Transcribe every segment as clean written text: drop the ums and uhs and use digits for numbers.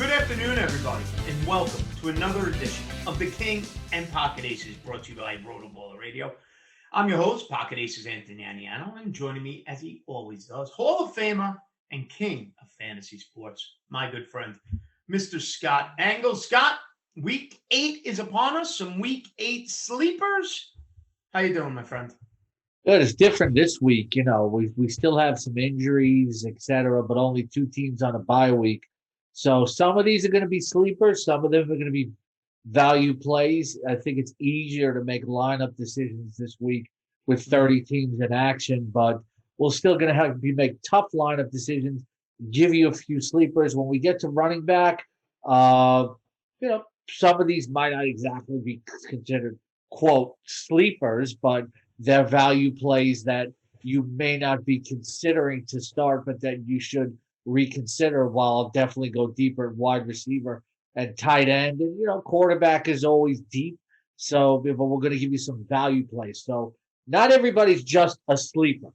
Good afternoon, everybody, and welcome to another edition of the King and Pocket Aces, brought to you by Rotoballer Radio. I'm your host, Pocket Aces Anthony Aniano, and joining me, as he always does, Hall of Famer and King of Fantasy Sports, my good friend, Mr. Scott Engel. Scott, Week 8 is upon us. Some Week 8 sleepers. How you doing, my friend? Good. It's different this week. We still have some injuries, etc., but only two teams on a bye week. So some of these are going to be sleepers. Some of them are going to be value plays. I think it's easier to make lineup decisions this week with 30 teams in action, but we're still going to have to make tough lineup decisions, give you a few sleepers. When we get to running back, some of these might not exactly be considered, quote, sleepers, but they're value plays that you may not be considering to start, but that you should reconsider. While I'll definitely go deeper in wide receiver and tight end. And, quarterback is always deep. So, but we're going to give you some value plays. So not everybody's just a sleeper.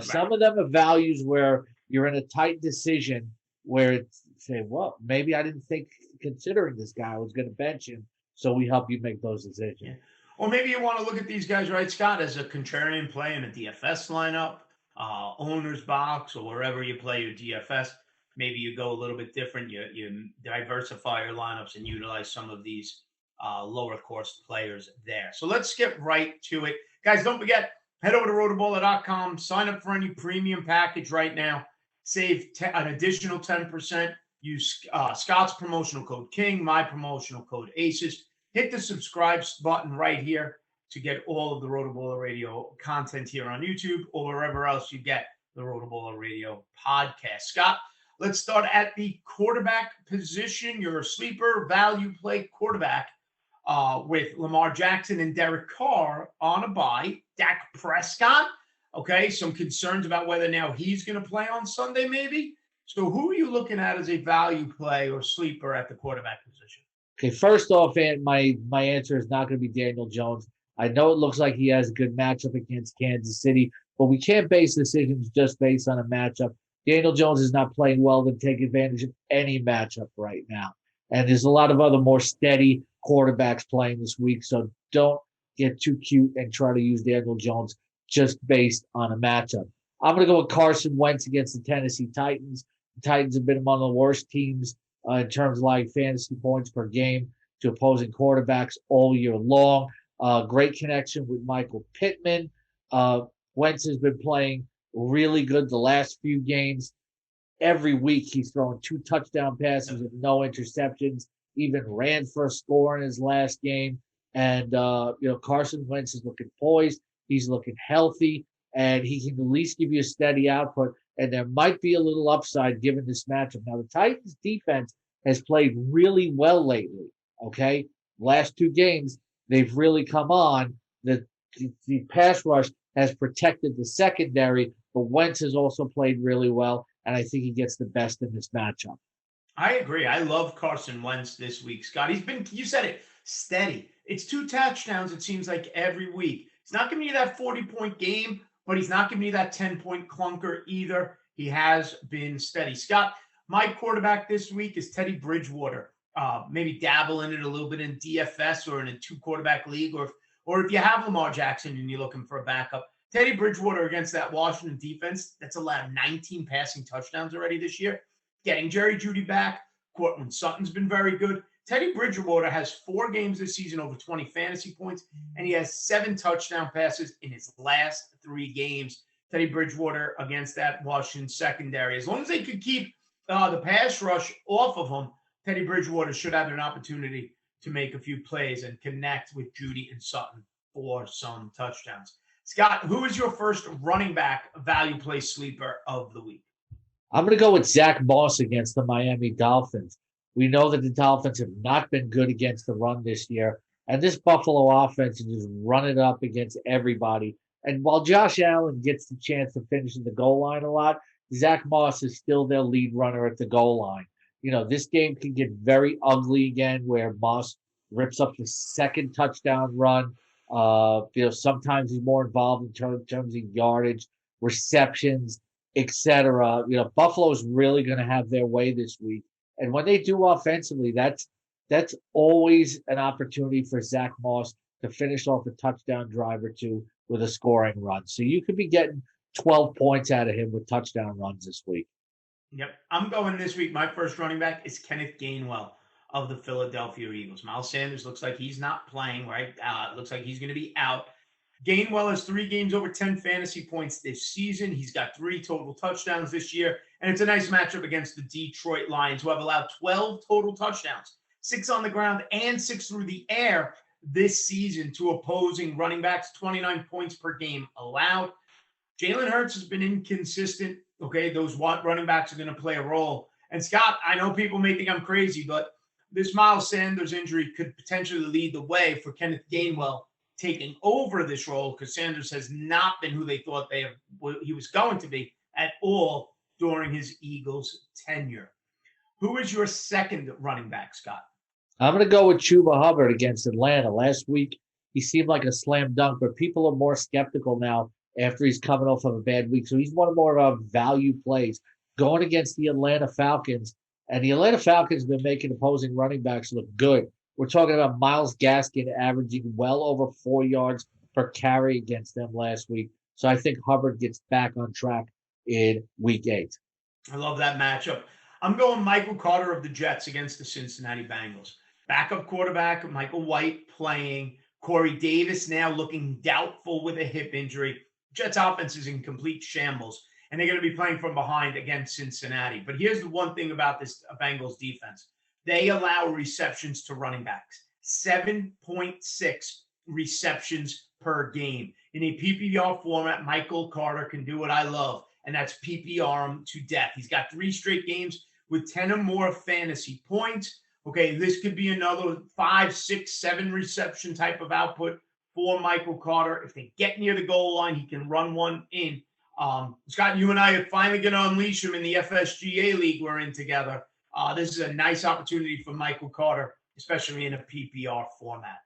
Some of them are values where you're in a tight decision where it's say, well, maybe I didn't think considering this guy, I was going to bench him. So we help you make those decisions. Yeah. Or maybe you want to look at these guys, right, Scott, as a contrarian play in a DFS lineup, owner's box, or wherever you play your DFS. Maybe you go a little bit different. You diversify your lineups and utilize some of these lower cost players there. So let's get right to it. Guys, don't forget, head over to rotoballer.com, sign up for any premium package right now, save an additional 10%, use Scott's promotional code KING, my promotional code ACES. Hit the subscribe button right here to get all of the Rotoballer Radio content here on YouTube or wherever else you get the Rotoballer Radio podcast. Scott, let's start at the quarterback position. You're a sleeper value play quarterback with Lamar Jackson and Derek Carr on a bye. Dak Prescott, okay, some concerns about whether now he's going to play on Sunday maybe. So who are you looking at as a value play or sleeper at the quarterback position? Okay, first off, my answer is not going to be Daniel Jones. I know it looks like he has a good matchup against Kansas City, but we can't base decisions just based on a matchup. Daniel Jones is not playing well to take advantage of any matchup right now. And there's a lot of other more steady quarterbacks playing this week, so don't get too cute and try to use Daniel Jones just based on a matchup. I'm going to go with Carson Wentz against the Tennessee Titans. The Titans have been among the worst teams in terms of like fantasy points per game to opposing quarterbacks all year long. Great connection with Michael Pittman. Wentz has been playing really good the last few games. Every week he's throwing 2 touchdown passes with no interceptions, even ran for a score in his last game. And, Carson Wentz is looking poised. He's looking healthy, and he can at least give you a steady output. And there might be a little upside given this matchup. Now, the Titans defense has played really well lately, okay? Last 2 games, they've really come on. The pass rush has protected the secondary, but Wentz has also played really well, and I think he gets the best in this matchup. I agree. I love Carson Wentz this week, Scott. He's been, you said it, steady. It's 2 touchdowns, it seems like, every week. He's not giving you that 40-point game, but he's not giving you that 10-point clunker either. He has been steady. Scott, my quarterback this week is Teddy Bridgewater. Maybe dabble in it a little bit in DFS or in a 2-quarterback league, or if you have Lamar Jackson and you're looking for a backup. Teddy Bridgewater against that Washington defense that's allowed 19 passing touchdowns already this year. Getting Jerry Jeudy back. Courtland Sutton's been very good. Teddy Bridgewater has 4 games this season over 20 fantasy points, and he has 7 touchdown passes in his last 3 games. Teddy Bridgewater against that Washington secondary. As long as they could keep the pass rush off of him, Teddy Bridgewater should have an opportunity to make a few plays and connect with Jeudy and Sutton for some touchdowns. Scott, who is your first running back value play sleeper of the week? I'm going to go with Zach Moss against the Miami Dolphins. We know that the Dolphins have not been good against the run this year, and this Buffalo offense is just running up against everybody. And while Josh Allen gets the chance to finish in the goal line a lot, Zach Moss is still their lead runner at the goal line. This game can get very ugly again where Moss rips up the second touchdown run. Sometimes he's more involved in terms of yardage, receptions, etc. Buffalo's really going to have their way this week. And when they do offensively, that's always an opportunity for Zach Moss to finish off a touchdown drive or two with a scoring run. So you could be getting 12 points out of him with touchdown runs this week. Yep. I'm going this week. My first running back is Kenneth Gainwell of the Philadelphia Eagles. Miles Sanders looks like he's not playing, right? Looks like he's going to be out. Gainwell has 3 games over 10 fantasy points this season. He's got 3 total touchdowns this year. And it's a nice matchup against the Detroit Lions, who have allowed 12 total touchdowns, 6 on the ground and 6 through the air this season to opposing running backs, 29 points per game allowed. Jalen Hurts has been inconsistent. Okay, those running backs are going to play a role. And Scott, I know people may think I'm crazy, but this Miles Sanders injury could potentially lead the way for Kenneth Gainwell taking over this role, because Sanders has not been who they thought he was going to be at all during his Eagles tenure. Who is your second running back, Scott? I'm going to go with Chuba Hubbard against Atlanta. Last week, he seemed like a slam dunk, but people are more skeptical now after he's coming off of a bad week. So he's one of more value plays going against the Atlanta Falcons. And the Atlanta Falcons have been making opposing running backs look good. We're talking about Myles Gaskin averaging well over 4 yards per carry against them last week. So I think Hubbard gets back on track in week 8. I love that matchup. I'm going Michael Carter of the Jets against the Cincinnati Bengals. Backup quarterback Michael White playing. Corey Davis now looking doubtful with a hip injury. Jets offense is in complete shambles, and they're going to be playing from behind against Cincinnati. But here's the one thing about this Bengals defense. They allow receptions to running backs, 7.6 receptions per game. In a PPR format, Michael Carter can do what I love, and that's PPR him to death. He's got 3 straight games with 10 or more fantasy points. Okay, this could be another 5, 6, 7 reception type of output for Michael Carter. If they get near the goal line, he can run one in. Scott, you and I are finally going to unleash him in the FSGA league we're in together. This is a nice opportunity for Michael Carter, especially in a PPR format.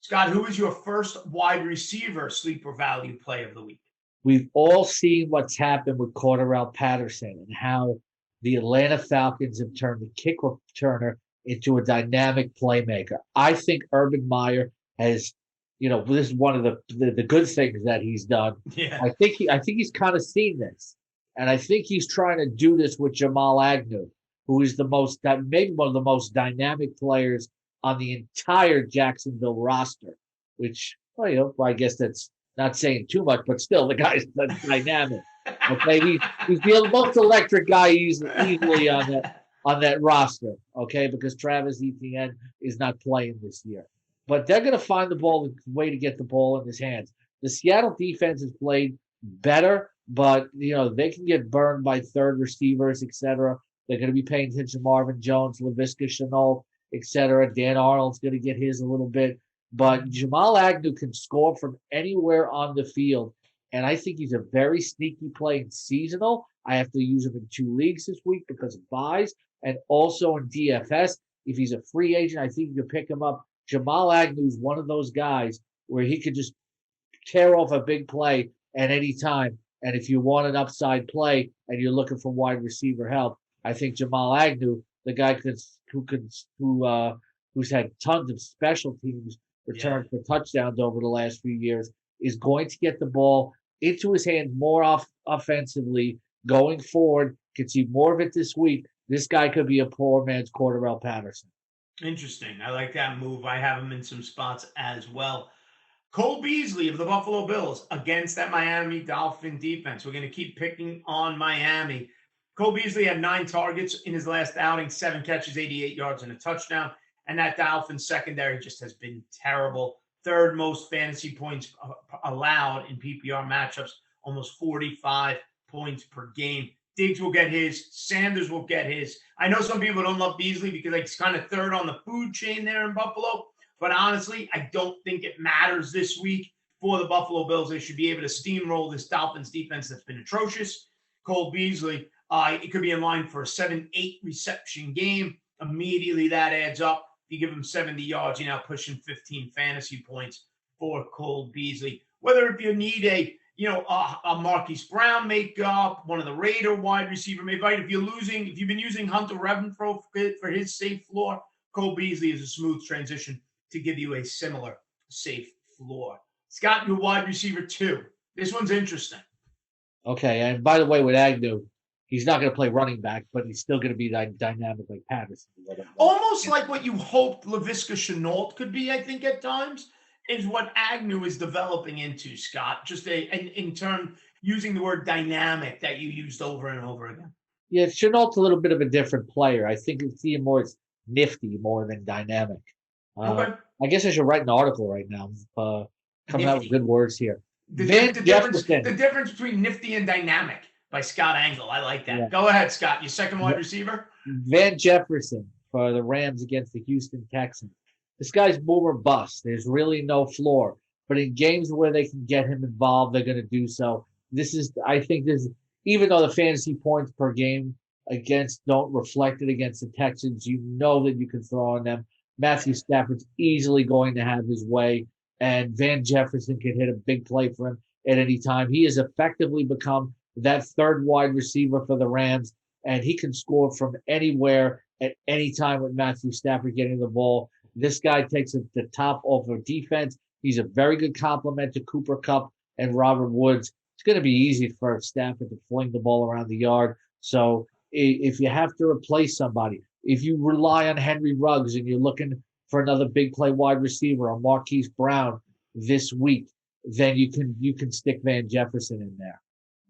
Scott, who is your first wide receiver sleeper value play of the week? We've all seen what's happened with Cordarrelle Patterson and how the Atlanta Falcons have turned the kick returner into a dynamic playmaker. I think Urban Meyer has, this is one of the good things that he's done. Yeah. I think he's kind of seen this, and I think he's trying to do this with Jamal Agnew, who is maybe one of the most dynamic players on the entire Jacksonville roster. Which, I guess that's not saying too much, but still, the guy's dynamic. Okay, he's the most electric guy easily on that roster. Okay, because Travis Etienne is not playing this year. But they're going to find the way to get the ball in his hands. The Seattle defense has played better, but they can get burned by third receivers, etc. They're going to be paying attention to Marvin Jones, Laviska Shenault, etc. Dan Arnold's going to get his a little bit. But Jamal Agnew can score from anywhere on the field, and I think he's a very sneaky play in seasonal. I have to use him in 2 leagues this week because of buys, and also in DFS. If he's a free agent, I think you can pick him up. Jamal Agnew is one of those guys where he could just tear off a big play at any time. And if you want an upside play and you're looking for wide receiver help, I think Jamal Agnew, the guy who's had tons of special teams return for touchdowns over the last few years, is going to get the ball into his hands more offensively going forward. Could see more of it this week. This guy could be a poor man's Cordarrelle Patterson. Interesting. I like that move. I have him in some spots as well. Cole Beasley of the Buffalo Bills against that Miami Dolphin defense. We're going to keep picking on Miami. Cole Beasley had 9 targets in his last outing, 7 catches, 88 yards, and a touchdown. And that Dolphins secondary just has been terrible. 3rd most fantasy points allowed in PPR matchups, almost 45 points per game. Diggs will get his. Sanders will get his. I know some people don't love Beasley because he's kind of 3rd on the food chain there in Buffalo. But honestly, I don't think it matters this week for the Buffalo Bills. They should be able to steamroll this Dolphins defense that's been atrocious. Cole Beasley, it could be in line for a 7-8 reception game. Immediately that adds up. If you give him 70 yards, you're now pushing 15 fantasy points for Cole Beasley. Whether if you need a Marquise Brown makeup, one of the Raider wide receiver may bite. If you've been using Hunter Renfrow for his safe floor, Cole Beasley is a smooth transition to give you a similar safe floor. Scott, your wide receiver 2. This one's interesting. Okay, and by the way, with Agnew, he's not going to play running back, but he's still going to be dynamic like Patterson. Almost like what you hoped Laviska Shenault could be, I think, at times, is what Agnew is developing into, Scott. Just in turn, using the word dynamic that you used over and over again. Yeah, Chenault's a little bit of a different player. I think it's see him more as nifty more than dynamic. Okay. I guess I should write an article right now, coming out with good words here. The difference between nifty and dynamic by Scott Engel. I like that. Yeah. Go ahead, Scott. Your second wide receiver? Van Jefferson for the Rams against the Houston Texans. This guy's boom or bust. There's really no floor. But in games where they can get him involved, they're going to do so. I think even though the fantasy points per game don't reflect it against the Texans, you know that you can throw on them. Matthew Stafford's easily going to have his way, and Van Jefferson can hit a big play for him at any time. He has effectively become that third wide receiver for the Rams, and he can score from anywhere at any time with Matthew Stafford getting the ball. This guy takes the top off of defense. He's a very good complement to Cooper Kupp and Robert Woods. It's going to be easy for Stafford to fling the ball around the yard. So if you have to replace somebody, if you rely on Henry Ruggs and you're looking for another big play wide receiver or Marquise Brown this week, then you can stick Van Jefferson in there.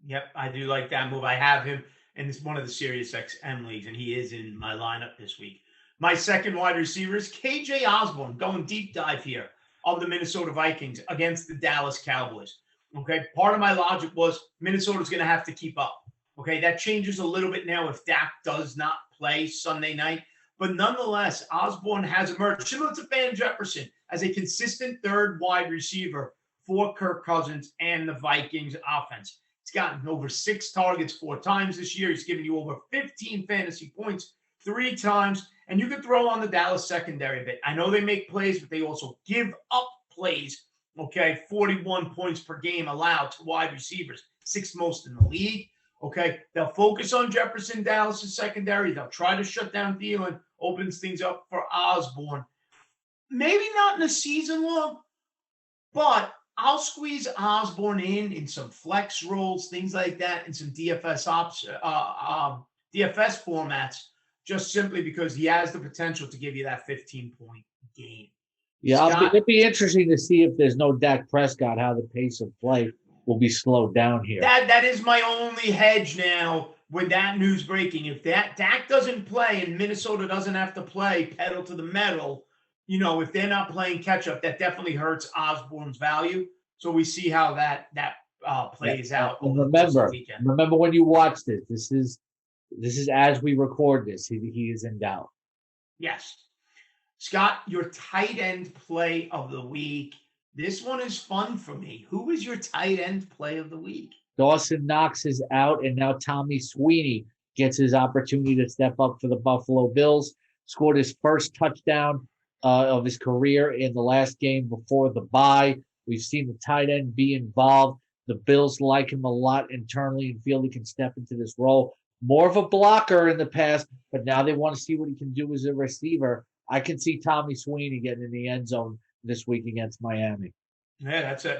Yep, I do like that move. I have him in one of the Sirius XM leagues, and he is in my lineup this week. My second wide receiver is KJ Osborne, going deep dive here of the Minnesota Vikings against the Dallas Cowboys. Okay, part of my logic was Minnesota's going to have to keep up. Okay, that changes a little bit now if Dak does not play Sunday night. But nonetheless, Osborne has emerged, similar to Van Jefferson, as a consistent third wide receiver for Kirk Cousins and the Vikings offense. He's gotten over 6 targets 4 times this year. He's given you over 15 fantasy points 3 times. And you can throw on the Dallas secondary a bit. I know they make plays, but they also give up plays. Okay, 41 points per game allowed to wide receivers, 6th most in the league. Okay, they'll focus on Jefferson, Dallas' secondary. They'll try to shut down Thielen, opens things up for Osborne. Maybe not in a season long, but I'll squeeze Osborne in some flex roles, things like that, in some DFS formats, just simply because he has the potential to give you that 15-point game. Yeah, it'd be interesting to see if there's no Dak Prescott, how the pace of play will be slowed down here. That is my only hedge now with that news breaking. If Dak doesn't play and Minnesota doesn't have to play pedal to the metal, if they're not playing catch up, that definitely hurts Osborne's value. So we see how that plays out. And remember when you watched it. This is as we record this. He is in doubt. Yes. Scott, your tight end play of the week. This one is fun for me. Who is your tight end play of the week? Dawson Knox is out, and now Tommy Sweeney gets his opportunity to step up for the Buffalo Bills. Scored his first touchdown of his career in the last game before the bye. We've seen the tight end be involved. The Bills like him a lot internally and feel he can step into this role. More of a blocker in the past, but now they want to see what he can do as a receiver. I can see Tommy Sweeney getting in the end zone this week against Miami. Yeah, that's a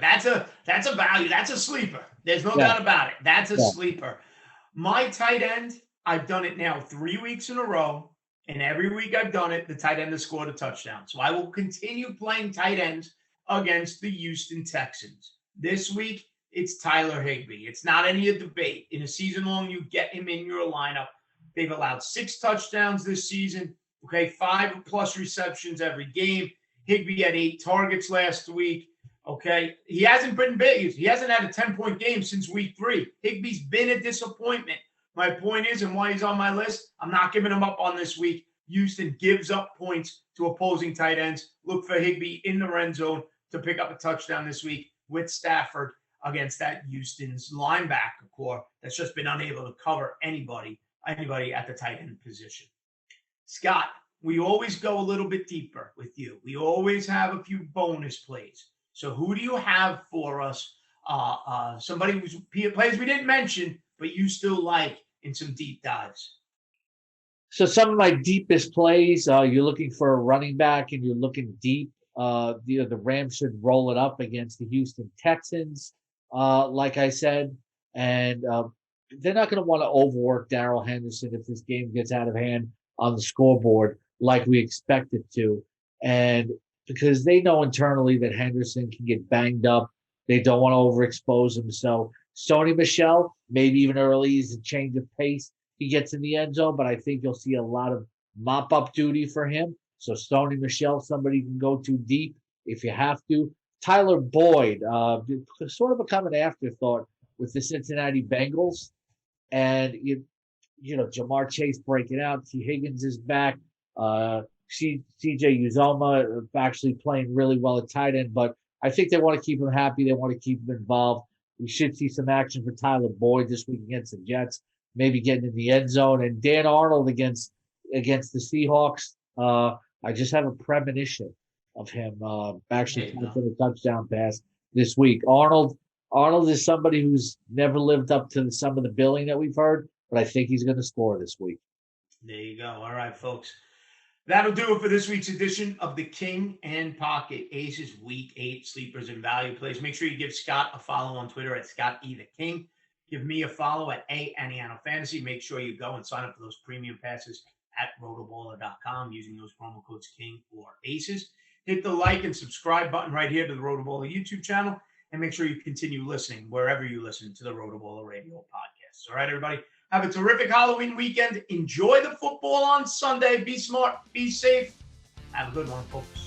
value. That's a sleeper. There's no doubt about it. That's a sleeper. My tight end, I've done it now 3 weeks in a row, and every week I've done it, the tight end has scored a touchdown. So I will continue playing tight ends against the Houston Texans. This week, it's Tyler Higbee. It's not any debate. In a season long, you get him in your lineup. They've allowed 6 touchdowns this season. Okay, 5+ receptions every game. Higbee had 8 targets last week. Okay, he hasn't been big. He hasn't had a 10-point game since week 3. Higbee's been a disappointment. My point is, and why he's on my list, I'm not giving him up on this week. Houston gives up points to opposing tight ends. Look for Higbee in the red zone to pick up a touchdown this week with Stafford against that Houston's linebacker core that's just been unable to cover anybody at the tight end position. Scott, we always go a little bit deeper with you. We always have a few bonus plays. So who do you have for us somebody who's players we didn't mention, but you still like in some deep dives? So some of my deepest plays, you're looking for a running back and you're looking deep. The Rams should roll it up against the Houston Texans, like I said, and they're not going to want to overwork Darrell Henderson if this game gets out of hand on the scoreboard like we expect it to, and because they know internally that Henderson can get banged up, they don't want to overexpose him. So Sony Michel, maybe even early, is a change of pace. He gets in the end zone, but I think you'll see a lot of mop up duty for him. So Sony Michel, somebody you can go to deep if you have to. Tyler Boyd, sort of become an afterthought with the Cincinnati Bengals, and Jamar Chase breaking out. T. Higgins is back. CJ Uzoma actually playing really well at tight end, but I think they want to keep him happy. They want to keep him involved. We should see some action for Tyler Boyd this week against the Jets, maybe getting in the end zone. And Dan Arnold against the Seahawks. I just have a premonition of him actually catching a touchdown pass this week. Arnold is somebody who's never lived up to some of the billing that we've heard, but I think he's going to score this week. There you go. All right, folks. That'll do it for this week's edition of the King and Pocket Aces Week 8 Sleepers and Value Plays. Make sure you give Scott a follow on Twitter at Scott E. The King. Give me a follow at Aniano Fantasy. Make sure you go and sign up for those premium passes at rotoballer.com using those promo codes King or Aces. Hit the like and subscribe button right here to the Rotoballer YouTube channel, and make sure you continue listening wherever you listen to the Rotoballer Radio podcasts. All right, everybody. Have a terrific Halloween weekend. Enjoy the football on Sunday. Be smart. Be safe. Have a good one, folks.